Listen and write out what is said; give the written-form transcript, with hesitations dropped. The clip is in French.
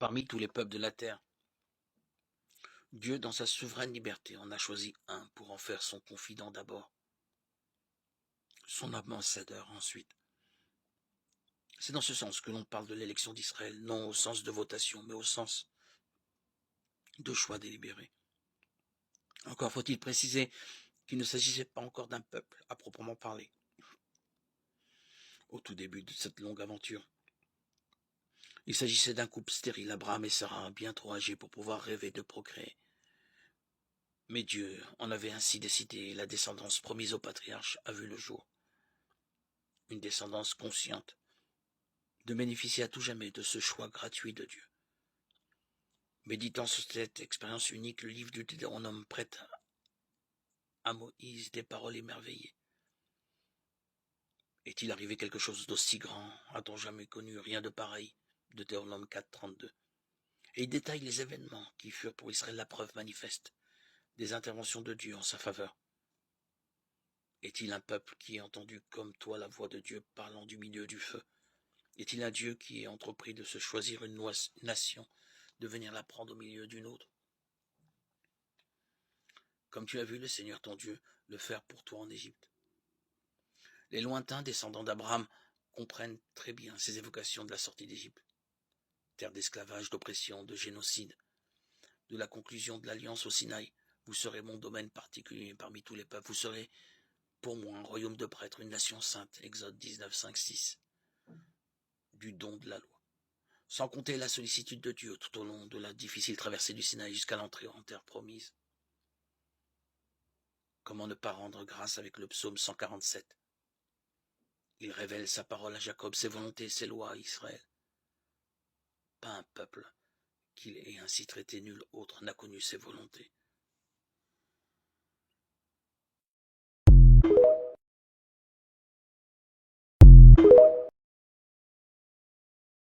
Parmi tous les peuples de la terre, Dieu, dans sa souveraine liberté, en a choisi un pour en faire son confident d'abord, son ambassadeur ensuite. C'est dans ce sens que l'on parle de l'élection d'Israël, non au sens de votation, mais au sens de choix délibéré. Encore faut-il préciser qu'il ne s'agissait pas encore d'un peuple à proprement parler. Au tout début de cette longue aventure, il s'agissait d'un couple stérile, Abraham et Sarah, bien trop âgés pour pouvoir rêver de procréer. Mais Dieu en avait ainsi décidé et la descendance promise au patriarche a vu le jour. Une descendance consciente de bénéficier à tout jamais de ce choix gratuit de Dieu. Méditant sur cette expérience unique, le livre du Deutéronome prête à Moïse des paroles émerveillées. Est-il arrivé quelque chose d'aussi grand? A-t-on jamais connu rien de pareil? Deutéronome 4, 32. Et il détaille les événements qui furent pour Israël la preuve manifeste des interventions de Dieu en sa faveur. Est-il un peuple qui ait entendu comme toi la voix de Dieu parlant du milieu du feu? Est-il un Dieu qui ait entrepris de se choisir une nation, de venir la prendre au milieu d'une autre? Comme tu as vu le Seigneur ton Dieu le faire pour toi en Égypte. Les lointains descendants d'Abraham comprennent très bien ces évocations de la sortie d'Égypte. Terre d'esclavage, d'oppression, de génocide, de la conclusion de l'alliance au Sinaï. Vous serez mon domaine particulier parmi tous les peuples. Vous serez pour moi un royaume de prêtres, une nation sainte. Exode 19, 5, 6. Du don de la loi. Sans compter la sollicitude de Dieu tout au long de la difficile traversée du Sinaï jusqu'à l'entrée en terre promise. Comment ne pas rendre grâce avec le psaume 147? Il révèle sa parole à Jacob, ses volontés, ses lois à Israël. Pas un peuple qu'il ait ainsi traité, nul autre n'a connu ses volontés.